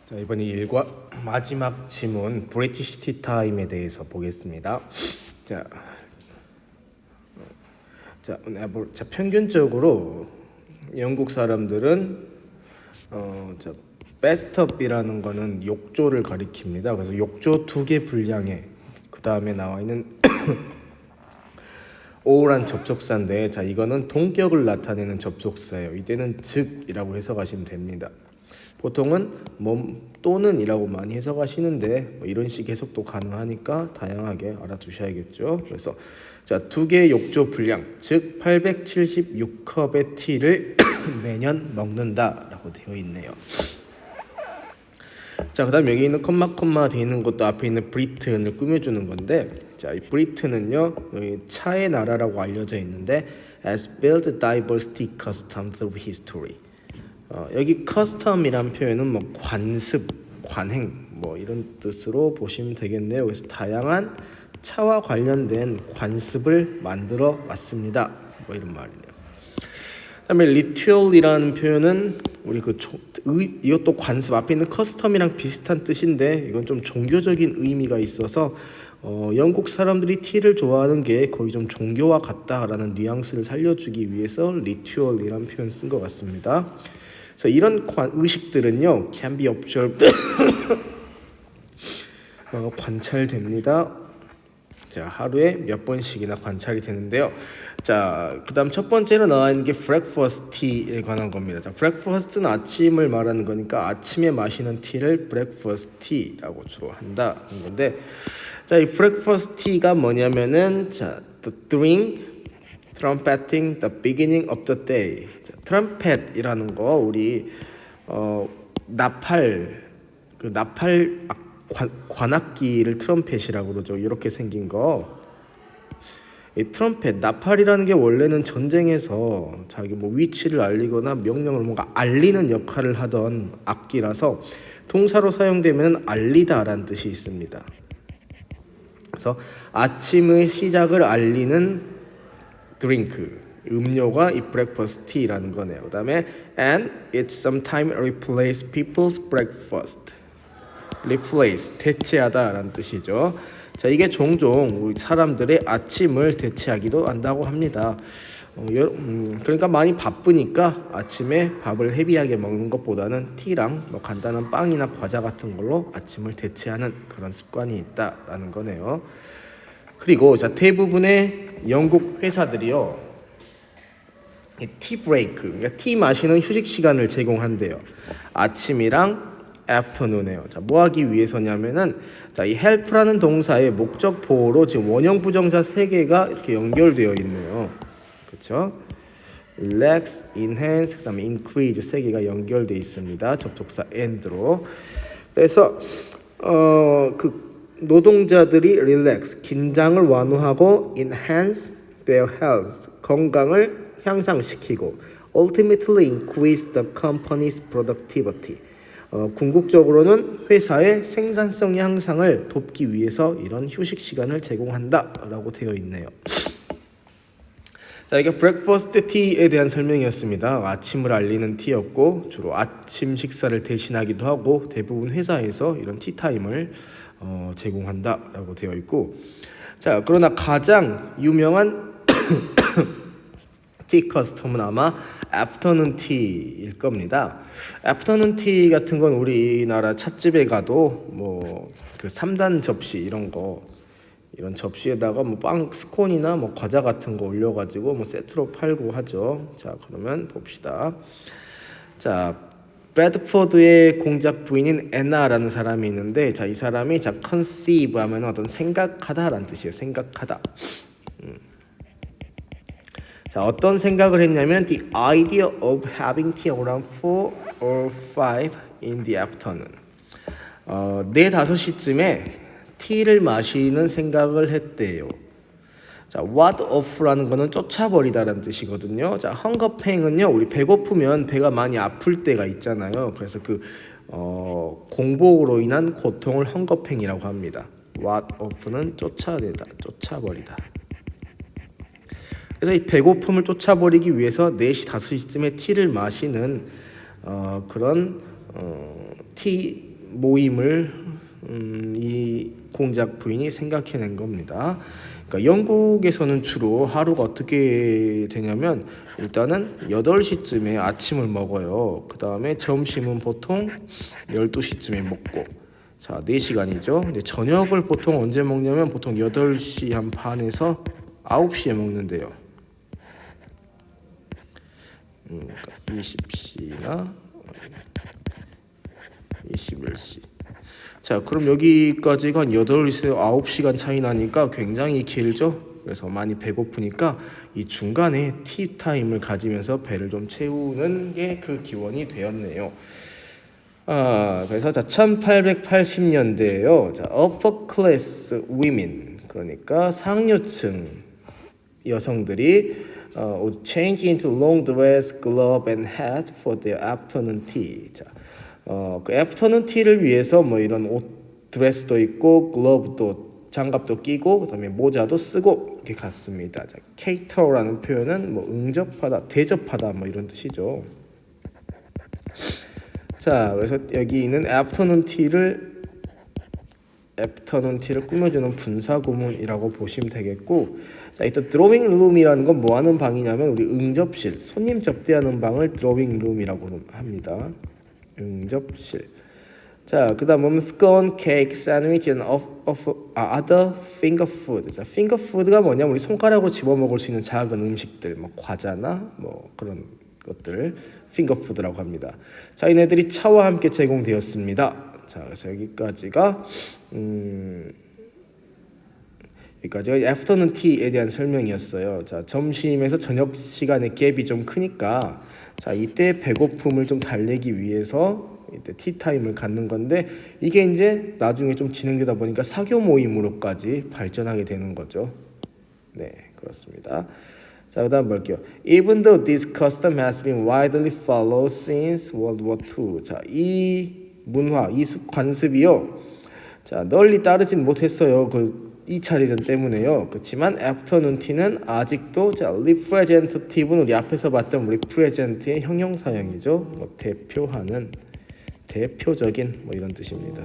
자, 이번 1과 마지막 지문 브리티시 티타임에 대해서 보겠습니다. 평균적으로 영국 사람들은 베스트업이라는 거는 욕조를 가리킵니다. 그래서 욕조 2개 분량에 그 다음에 나와 있는 all란 접속사인데, 이거는 동격을 나타내는 접속사예요. 이때는 즉이라고 해석하시면 됩니다. 보통은 또는 이라고 많이 해석하시는데 이런 식 해석도 가능하니까 다양하게 알아두셔야겠죠. 그래서 2개의 욕조 분량, 즉 876컵의 티를 매년 먹는다라고 되어 있네요. 그 다음 여기 있는 컴마 되어 있는 것도 앞에 있는 브리튼을 꾸며주는 건데, 이 브리튼은요, 차의 나라라고 알려져 있는데 has built diverse tea custom through history. 여기 커스텀이란 표현은 관습, 관행 이런 뜻으로 보시면 되겠네요. 그래서 다양한 차와 관련된 관습을 만들어 왔습니다. 이런 말이네요. 그다음에 리튜얼이라는 표현은 우리 이것도 관습, 앞에 있는 커스텀이랑 비슷한 뜻인데 이건 좀 종교적인 의미가 있어서 영국 사람들이 티를 좋아하는 게 거의 좀 종교와 같다라는 뉘앙스를 살려주기 위해서 리튜얼이라는 표현 쓴 것 같습니다. 그래서 이런 의식들은요, can be observed 관찰됩니다. 하루에 몇 번씩이나 관찰이 되는데요. 그 다음 첫 번째로 나와 있는 게 breakfast tea에 관한 겁니다. breakfast는 아침을 말하는 거니까 아침에 마시는 티를 breakfast tea라고 주로 한다는 건데, 이 breakfast tea가 뭐냐면은 the drink trumpeting the beginning of the day. 트럼펫이라는 거 우리 나팔 관악기를 트럼펫이라고 그러죠. 이렇게 생긴 거. 이 트럼펫, 나팔이라는 게 원래는 전쟁에서 자기 위치를 알리거나 명령을 뭔가 알리는 역할을 하던 악기라서 동사로 사용되면 알리다라는 뜻이 있습니다. 그래서 아침의 시작을 알리는 드링크, 음료가 이 breakfast tea라는 거네요. 그 다음에 and it sometimes replace people's breakfast. replace, 대체하다라는 뜻이죠. 이게 종종 우리 사람들의 아침을 대체하기도 한다고 합니다. 그러니까 많이 바쁘니까 아침에 밥을 헤비하게 먹는 것보다는 티랑 간단한 빵이나 과자 같은 걸로 아침을 대체하는 그런 습관이 있다라는 거네요. 그리고 대부분의 영국 회사들이요, 티 브레이크, 그러니까 티 마시는 휴식 시간을 제공한대요. 아침이랑 애프터눈에요. 뭐 하기 위해서냐면은 이 help라는 동사의 목적 보호로 지금 원형 부정사 3개가 이렇게 연결되어 있네요. 그렇죠? relax, enhance, 그다음에 increase 3개가 연결되어 있습니다. 접속사 and로. 그래서 노동자들이 relax, 긴장을 완화하고 enhance their health, 건강을 향상시키고 ultimately increase the company's productivity. 궁극적으로는 회사의 생산성 향상을 돕기 위해서 이런 휴식 시간을 제공한다라고 되어 있네요. 이게 breakfast tea에 대한 설명이었습니다. 아침을 알리는 티였고 주로 아침 식사를 대신하기도 하고 대부분 회사에서 이런 티타임을 제공한다라고 되어 있고, 그러나 가장 유명한 티 커스텀은 아마 애프터눈 티일 겁니다. 애프터눈 티 같은 건 우리나라 찻집에 가도 그 3단 접시 이런 접시에다가 빵, 스콘이나 과자 같은 거 올려가지고 세트로 팔고 하죠. 그러면 봅시다. 베드포드의 공작 부인인 애나라는 사람이 있는데, 이 사람이 conceive 하면 어떤 생각하다라는 뜻이에요. 생각하다. 어떤 생각을 했냐면 the idea of having tea around 4 or 5 in the afternoon. 4-5시쯤에 티를 마시는 생각을 했대요. ward off라는 거는 쫓아버리다라는 뜻이거든요. hunger pain은요, 우리 배고프면 배가 많이 아플 때가 있잖아요. 그래서 공복으로 인한 고통을 hunger pain이라고 합니다. ward off는 쫓아내다, 쫓아버리다. 그래서 이 배고픔을 쫓아버리기 위해서 4시, 5시쯤에 티를 마시는 그런 티 모임을 이 공작 부인이 생각해낸 겁니다. 그러니까 영국에서는 주로 하루가 어떻게 되냐면 일단은 8시쯤에 아침을 먹어요. 그 다음에 점심은 보통 12시쯤에 먹고 자 4시간이죠. 근데 저녁을 보통 언제 먹냐면 보통 8시 한 반에서 9시에 먹는데요. 20시나 21시. 자, 그럼 여기까지가 한 8시에서 9시간 차이 나니까 굉장히 길죠? 그래서 많이 배고프니까 이 중간에 티타임을 가지면서 배를 좀 채우는 게 그 기원이 되었네요. 그래서 자, 1880년대에요. 자, upper class women, 그러니까 상류층 여성들이 would change into long dress, glove and hat for their afternoon tea. 자, 그 애프터눈 티를 위해서 뭐 이런 옷 드레스도 있고 글러브도 장갑도 끼고 그다음에 모자도 쓰고 이렇게 갔습니다. 자, cater라는 표현은 뭐 응접하다, 대접하다 뭐 이런 뜻이죠. 자, 그래서 여기 있는 애프터눈 티를 꾸며주는 분사 구문이라고 보시면 되겠고, 자, 이또 드로잉 룸이라는 건 뭐 하는 방이냐면 우리 응접실, 손님 접대하는 방을 드로잉 룸이라고 합니다. 응접실. 자, 그다음 보면 scone, cake, sandwich, and other finger food. 자, finger food가 뭐냐면 우리 손가락으로 집어 먹을 수 있는 작은 음식들, 뭐 과자나 뭐 그런 것들 finger food라고 합니다. 자, 얘네들이 차와 함께 제공되었습니다. 자, 그래서 여기까지가 애프터눈 티에 대한 설명이었어요. 자, 점심에서 저녁 시간의 갭이 좀 크니까 자, 이때 배고픔을 좀 달래기 위해서 이때 티타임을 갖는 건데 이게 이제 나중에 좀 진행되다 보니까 사교 모임으로까지 발전하게 되는 거죠. 네, 그렇습니다. 자, 그다음 볼게요. Even though this custom has been widely followed since World War II. 자, 이 문화, 이 관습이요. 자, 널리 따르진 못했어요. 그 2차 대전 때문에요. 그렇지만 애프터눈 티는 아직도 자, representative는 우리 앞에서 봤던 represent의 형용사형이죠. 뭐 대표하는, 대표적인 뭐 이런 뜻입니다.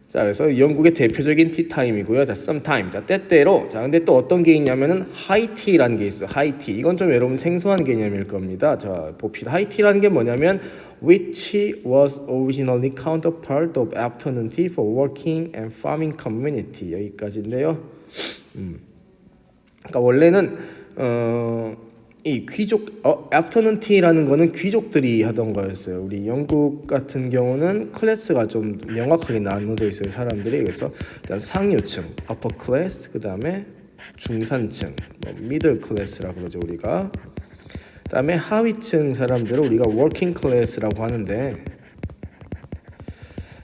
자, 그래서 영국의 대표적인 티타임이고요. 자, sometime. 자, 때때로. 자, 근데 또 어떤 게 있냐면은 하이티라는 게 있어요. 하이티. 이건 좀 여러분 생소한 개념일 겁니다. 자, 봅시다. 하이티라는 게 뭐냐면 which was originally counterpart of afternoon tea for working and farming community. 여기까지인데요. 그러니까 원래는 이 귀족 애프터눈 티라는 거는 귀족들이 하던 거였어요. 우리 영국 같은 경우는 클래스가 좀 명확하게 나눠져 있어요. 사람들이. 그래서 일단 상류층 upper class, 그다음에 중산층 middle class라고 그러죠 우리가. 그다음에 하위층 사람들을 우리가 working class라고 하는데,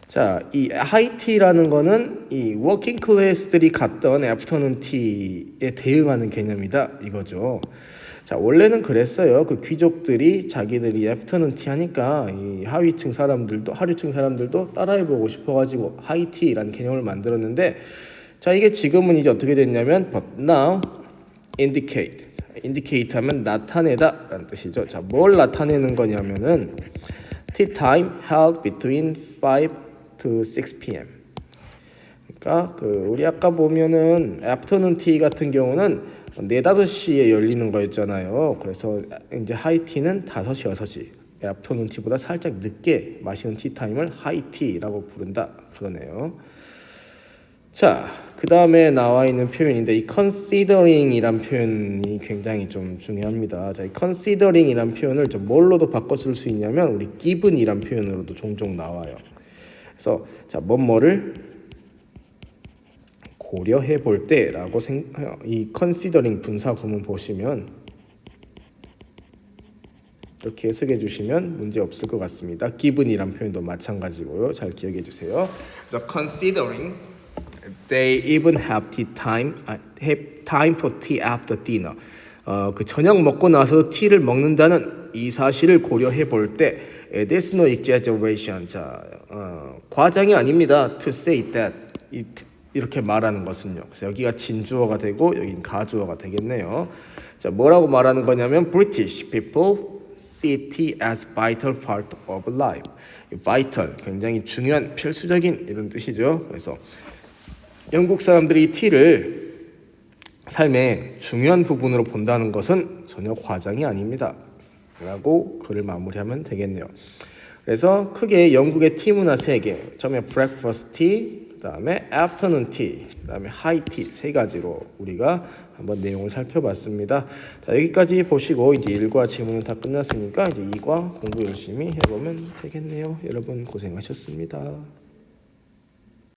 자, 이 하이티라는 거는 이 워킹 클래스들이 갔던 애프터눈 티에 대응하는 개념이다 이거죠. 자, 원래는 그랬어요. 그 귀족들이 자기들이 애프터눈 티 하니까 이 하위층 사람들도 따라해보고 싶어가지고 하이티라는 개념을 만들었는데, 자, 이게 지금은 이제 어떻게 됐냐면 but now indicate 하면 나타내다 라는 뜻이죠. 자, 뭘 나타내는 거냐면은 tea time held between 5 to 6 p.m. 그러니까 우리 아까 보면은 애프터눈 티 같은 경우는 4, 5시에 열리는 거였잖아요. 그래서 이제 하이티는 5시, 6시. 애프터눈 티보다 살짝 늦게 마시는 티타임을 하이티라고 부른다. 그러네요. 자, 그 다음에 나와 있는 표현인데 이 considering이란 표현이 굉장히 좀 중요합니다. 자, 이 considering이란 표현을 좀 뭘로도 바꿔 쓸 수 있냐면 우리 given이란 표현으로도 종종 나와요. 그래서 자, 뭐뭐를 고려해 볼 때라고 이 considering 분사 구문 보시면 이렇게 해석해 주시면 문제 없을 것 같습니다. given이란 표현도 마찬가지고요. 잘 기억해 주세요. 그래서 considering they even have time for tea after dinner. 그 저녁 먹고 나서 티를 먹는다는 이 사실을 고려해 볼 때 there's no exaggeration. 자, 과장이 아닙니다. To say that. 이렇게 말하는 것은요. 그래서 여기가 진주어가 되고 여긴 가주어가 되겠네요. 자, 뭐라고 말하는 거냐면 British people see tea as vital part of life. vital 굉장히 중요한 필수적인 이런 뜻이죠. 그래서 영국 사람들이 티를 삶의 중요한 부분으로 본다는 것은 전혀 과장이 아닙니다. 라고 글을 마무리하면 되겠네요. 그래서 크게 영국의 티 문화 3개, 처음에 breakfast tea, 그 다음에 afternoon tea, 그 다음에 high tea 3가지로 우리가 한번 내용을 살펴봤습니다. 자, 여기까지 보시고 이제 1과 지문은 다 끝났으니까 이제 2과 공부 열심히 해보면 되겠네요. 여러분 고생하셨습니다.